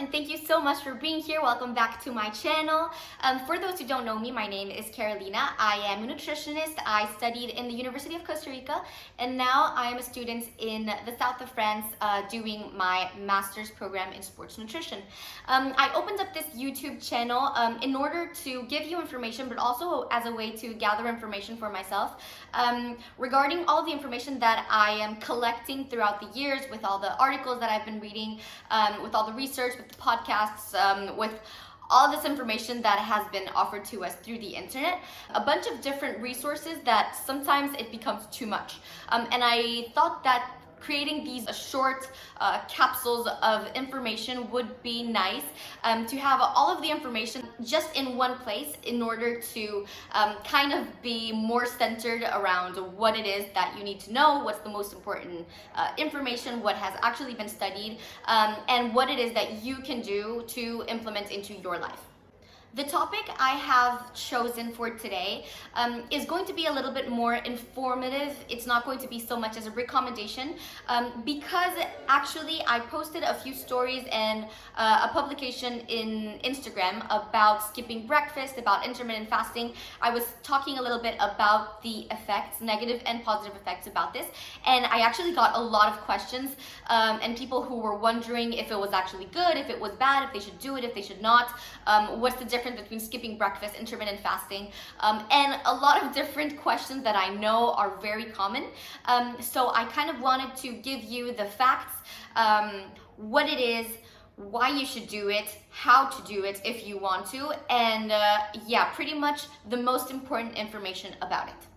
and thank you so much for being here. Welcome back to my channel. For those who don't know me, my name is Carolina. I am a nutritionist. I studied in the University of Costa Rica, and now I am a student in the south of France doing my master's program in sports nutrition. I opened up this YouTube channel in order to give you information, but also as a way to gather information for myself regarding all of the information that I am collecting throughout the years with all the articles that I've been reading, with all the research, with the podcasts, with all this information that has been offered to us through the internet, a bunch of different resources that sometimes it becomes too much. And I thought that creating these short capsules of information would be nice, to have all of the information just in one place in order to kind of be more centered around what it is that you need to know, what's the most important information, what has actually been studied, and what it is that you can do to implement into your life. The topic I have chosen for today is going to be a little bit more informative. It's not going to be so much as a recommendation because actually I posted a few stories and a publication in Instagram about skipping breakfast, about intermittent fasting. I was talking a little bit about the effects, negative and positive effects about this, and I actually got a lot of questions and people who were wondering if it was actually good, if it was bad, if they should do it, if they should not, what's the difference between skipping breakfast, intermittent fasting, and a lot of different questions that I know are very common. So I kind of wanted to give you the facts, what it is, why you should do it, how to do it if you want to, and yeah, pretty much the most important information about it.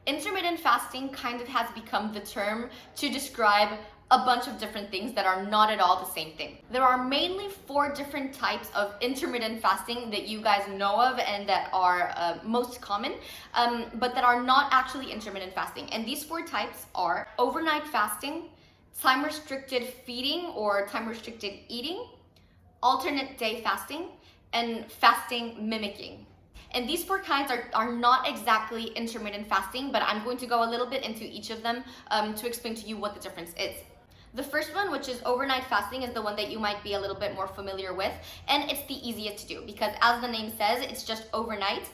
Intermittent fasting kind of has become the term to describe a bunch of different things that are not at all the same thing. There are mainly 4 different types of intermittent fasting that you guys know of and that are most common, but that are not actually intermittent fasting. And these 4 types are overnight fasting, time-restricted feeding or time-restricted eating, alternate day fasting, and fasting mimicking. And these 4 kinds are not exactly intermittent fasting, but I'm going to go a little bit into each of them to explain to you what the difference is. The first one, which is overnight fasting, is the one that you might be a little bit more familiar with, and it's the easiest to do because, as the name says, it's just overnight.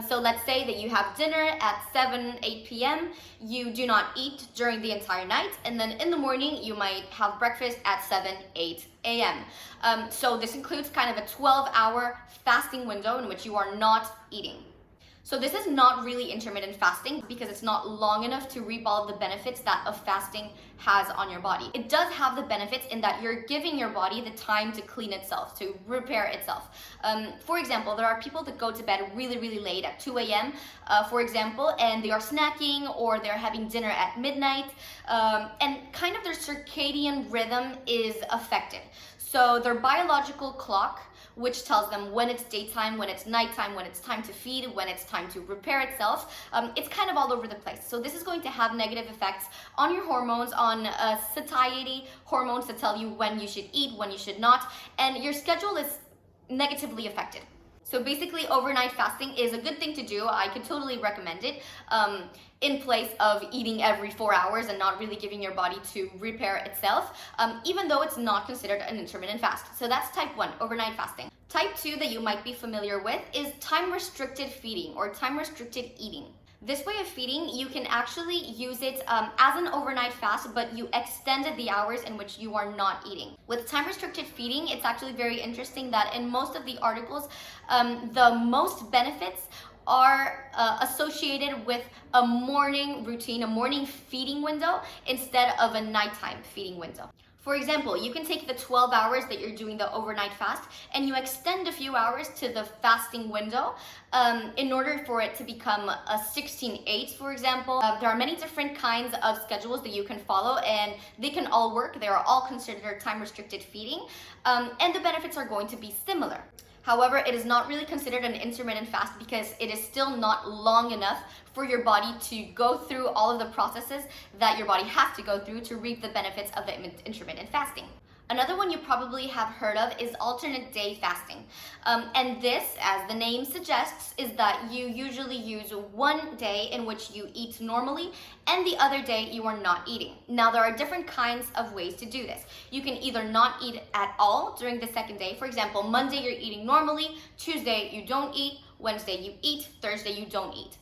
So let's say that you have dinner at 7, 8 p.m. You do not eat during the entire night, and then in the morning you might have breakfast at 7, 8 a.m. So this includes kind of a 12-hour fasting window in which you are not eating. So this is not really intermittent fasting because it's not long enough to reap all of the benefits that a fasting has on your body. It does have the benefits in that you're giving your body the time to clean itself, to repair itself. For example, there are people that go to bed really, really late at 2 a.m., for example, and they are snacking or they're having dinner at midnight, and kind of their circadian rhythm is affected. So their biological clock, which tells them when it's daytime, when it's nighttime, when it's time to feed, when it's time to repair itself. It's kind of all over the place. So this is going to have negative effects on your hormones, on satiety, hormones that tell you when you should eat, when you should not, and your schedule is negatively affected. So basically, overnight fasting is a good thing to do. I could totally recommend it in place of eating every 4 hours and not really giving your body to repair itself, even though it's not considered an intermittent fast. So that's type 1, overnight fasting. Type 2 that you might be familiar with is time-restricted feeding or time-restricted eating. This way of feeding, you can actually use it as an overnight fast, but you extended the hours in which you are not eating. With time-restricted feeding, it's actually very interesting that in most of the articles, the most benefits are associated with a morning routine, a morning feeding window, instead of a nighttime feeding window. For example, you can take the 12 hours that you're doing the overnight fast and you extend a few hours to the fasting window in order for it to become a 16-8, for example. There are many different kinds of schedules that you can follow and they can all work. They are all considered time-restricted feeding and the benefits are going to be similar. However, it is not really considered an intermittent fast because it is still not long enough for your body to go through all of the processes that your body has to go through to reap the benefits of the intermittent fasting. Another one you probably have heard of is alternate day fasting. And this, as the name suggests, is that you usually use one day in which you eat normally and the other day you are not eating. Now, there are different kinds of ways to do this. You can either not eat at all during the second day. For example, Monday you're eating normally, Tuesday you don't eat, Wednesday you eat, Thursday you don't eat.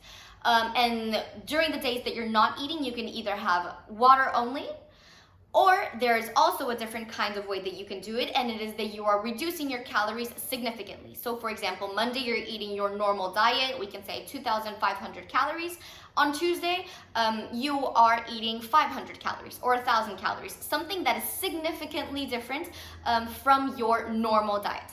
And during the days that you're not eating, you can either have water only, or there is also a different kind of way that you can do it, and it is that you are reducing your calories significantly. So for example, Monday you're eating your normal diet, we can say 2,500 calories. On Tuesday, you are eating 500 calories or 1,000 calories, something that is significantly different from your normal diet.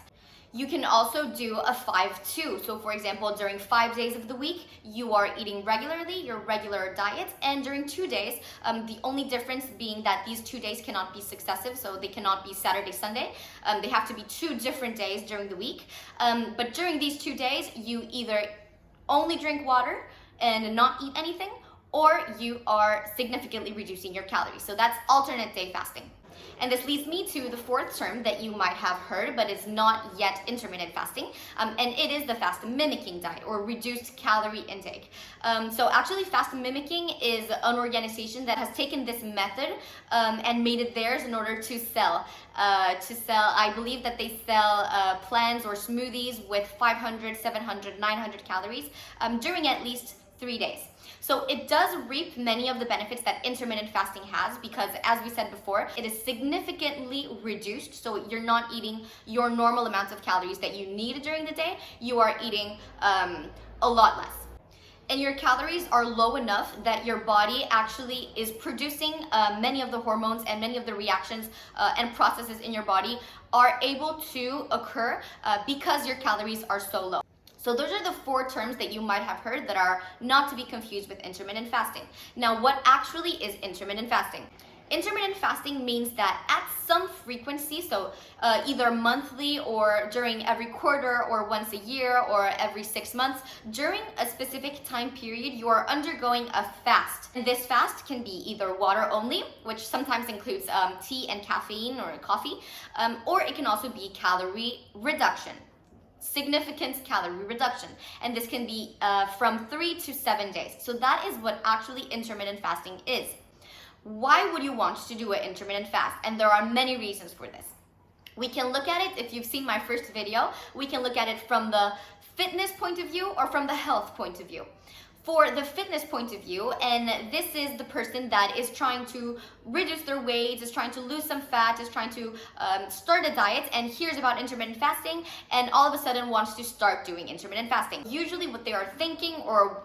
You can also do a 5-2. So for example, during 5 days of the week, you are eating regularly, your regular diet, and during 2 days, the only difference being that these 2 days cannot be successive, so they cannot be Saturday, Sunday. They have to be 2 different days during the week. But during these 2 days, you either only drink water and not eat anything, or you are significantly reducing your calories. So that's alternate day fasting. And this leads me to the fourth term that you might have heard, but is not yet intermittent fasting, and it is the fast mimicking diet, or reduced calorie intake. So actually, fast mimicking is an organization that has taken this method and made it theirs in order to sell. I believe that they sell plans or smoothies with 500, 700, 900 calories during at least 3 days. So it does reap many of the benefits that intermittent fasting has, because as we said before, it is significantly reduced. So you're not eating your normal amount of calories that you need during the day. You are eating a lot less. And your calories are low enough that your body actually is producing many of the hormones, and many of the reactions and processes in your body are able to occur because your calories are so low. So those are the 4 terms that you might have heard that are not to be confused with intermittent fasting. Now, what actually is intermittent fasting? Intermittent fasting means that at some frequency, so either monthly or during every quarter or once a year or every 6 months, during a specific time period, you are undergoing a fast. And this fast can be either water only, which sometimes includes tea and caffeine or coffee, or it can also be calorie reduction. Significant calorie reduction, and this can be from 3 to 7 days. So that is what actually intermittent fasting is. Why would you want to do an intermittent fast? And there are many reasons for this. We can look at it, if you've seen my first video, we can look at it from the fitness point of view or from the health point of view. For the fitness point of view, and this is the person that is trying to reduce their weight, is trying to lose some fat, is trying to start a diet, and hears about intermittent fasting, and all of a sudden wants to start doing intermittent fasting. Usually what they are thinking, or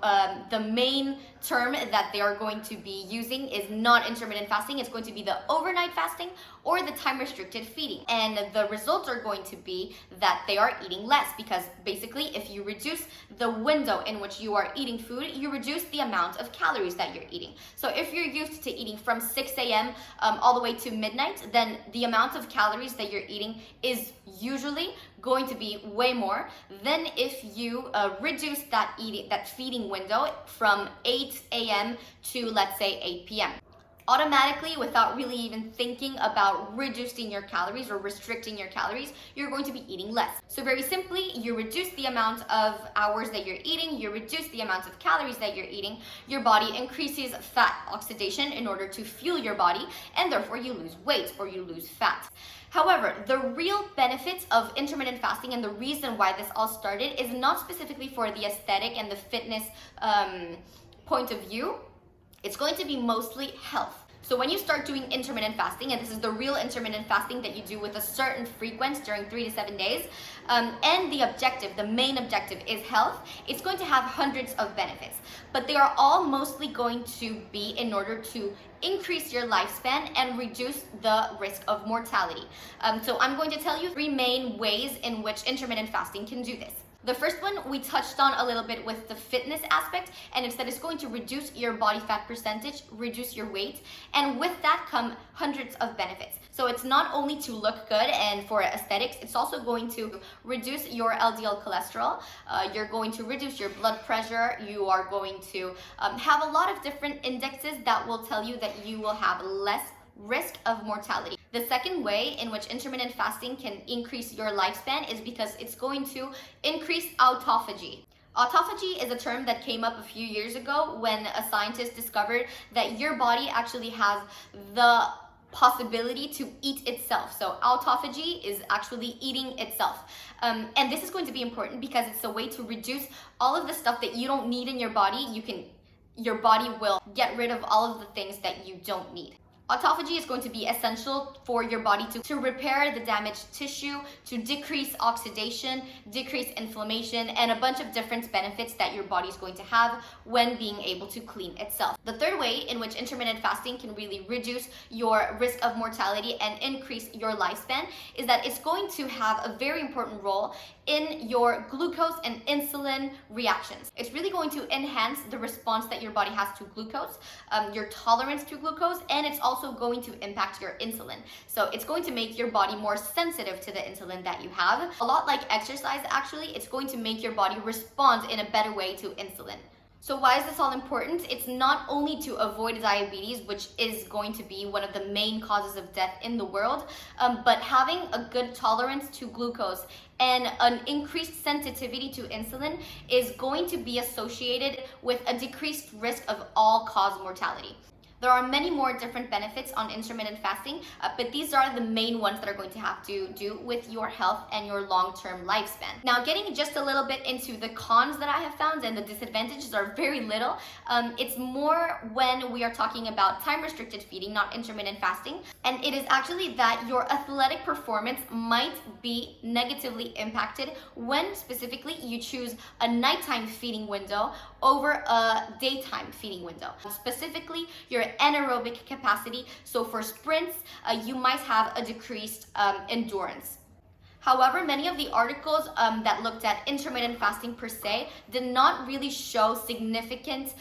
the main term that they are going to be using, is not intermittent fasting. It's going to be the overnight fasting or the time restricted feeding. And the results are going to be that they are eating less, because basically if you reduce the window in which you are eating food, you reduce the amount of calories that you're eating. So if you're used to eating from 6 a.m. All the way to midnight, then the amount of calories that you're eating is usually going to be way more than if you reduce that feeding window from 8 a.m. to, let's say, 8 p.m. Automatically, without really even thinking about reducing your calories or restricting your calories, you're going to be eating less. So very simply, you reduce the amount of hours that you're eating, you reduce the amount of calories that you're eating, your body increases fat oxidation in order to fuel your body, and therefore you lose weight or you lose fat. However, the real benefits of intermittent fasting, and the reason why this all started, is not specifically for the aesthetic and the fitness point of view. It's going to be mostly health. So when you start doing intermittent fasting, and this is the real intermittent fasting that you do with a certain frequency during 3 to 7 days, and the main objective is health, it's going to have hundreds of benefits. But they are all mostly going to be in order to increase your lifespan and reduce the risk of mortality. So I'm going to tell you 3 main ways in which intermittent fasting can do this. The first one we touched on a little bit with the fitness aspect, and it's that it's going to reduce your body fat percentage, reduce your weight, and with that come hundreds of benefits. So it's not only to look good and for aesthetics, it's also going to reduce your LDL cholesterol, you're going to reduce your blood pressure, you are going to have a lot of different indexes that will tell you that you will have less risk of mortality. The second way in which intermittent fasting can increase your lifespan is because it's going to increase autophagy. Autophagy is a term that came up a few years ago when a scientist discovered that your body actually has the possibility to eat itself. So autophagy is actually eating itself. And this is going to be important because it's a way to reduce all of the stuff that you don't need in your body. Your body will get rid of all of the things that you don't need. Autophagy is going to be essential for your body to repair the damaged tissue, to decrease oxidation, decrease inflammation, and a bunch of different benefits that your body is going to have when being able to clean itself. The third way in which intermittent fasting can really reduce your risk of mortality and increase your lifespan is that it's going to have a very important role in your glucose and insulin reactions. It's really going to enhance the response that your body has to glucose, your tolerance to glucose, and it's also going to impact your insulin. So it's going to make your body more sensitive to the insulin that you have. A lot like exercise, actually, it's going to make your body respond in a better way to insulin. So why is this all important? It's not only to avoid diabetes, which is going to be one of the main causes of death in the world, but having a good tolerance to glucose and an increased sensitivity to insulin is going to be associated with a decreased risk of all-cause mortality. There are many more different benefits on intermittent fasting, but these are the main ones that are going to have to do with your health and your long-term lifespan. Now, getting just a little bit into the cons that I have found, and the disadvantages are very little. It's more when we are talking about time-restricted feeding, not intermittent fasting, and it is actually that your athletic performance might be negatively impacted when specifically you choose a nighttime feeding window over a daytime feeding window. Specifically, your anaerobic capacity. So for sprints, you might have a decreased endurance. However, many of the articles that looked at intermittent fasting per se did not really show significant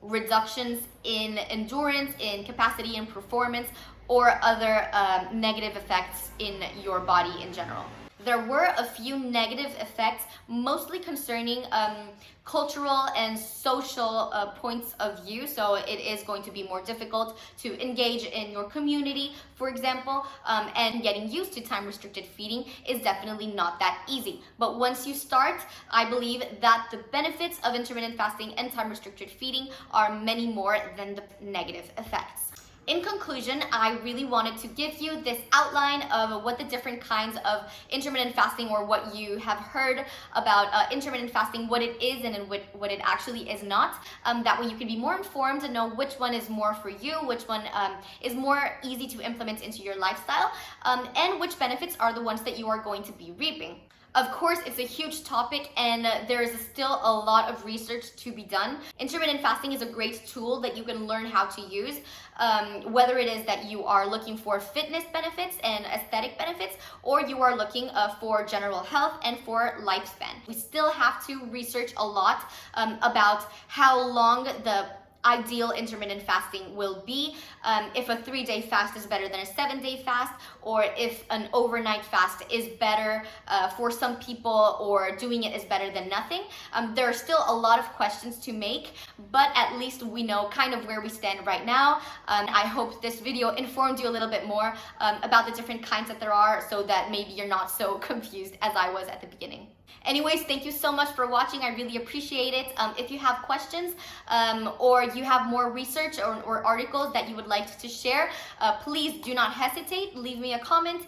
reductions in endurance, in capacity and performance, or other negative effects in your body in general. There were a few negative effects, mostly concerning cultural and social points of view. So it is going to be more difficult to engage in your community, for example, and getting used to time-restricted feeding is definitely not that easy. But once you start, I believe that the benefits of intermittent fasting and time-restricted feeding are many more than the negative effects. In conclusion, I really wanted to give you this outline of what the different kinds of intermittent fasting, or what you have heard about intermittent fasting, what it is and what it actually is not. That way you can be more informed and know which one is more for you, which one is more easy to implement into your lifestyle, and which benefits are the ones that you are going to be reaping. Of course, it's a huge topic and there is still a lot of research to be done. Intermittent fasting is a great tool that you can learn how to use, whether it is that you are looking for fitness benefits and aesthetic benefits, or you are looking for general health and for lifespan. We still have to research a lot about how long the ideal intermittent fasting will be, if a 3-day fast is better than a 7-day fast, or if an overnight fast is better for some people, or doing it is better than nothing. There are still a lot of questions to make, but at least we know kind of where we stand right now. I hope this video informed you a little bit more about the different kinds that there are, so that maybe you're not so confused as I was at the beginning. Anyways, thank you so much for watching. I really appreciate it. If you have questions or you have more research or articles that you would like to share, please do not hesitate. Leave me a comment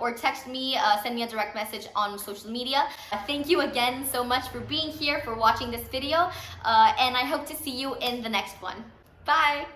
or text me, send me a direct message on social media. Thank you again so much for being here, for watching this video, and I hope to see you in the next one. Bye!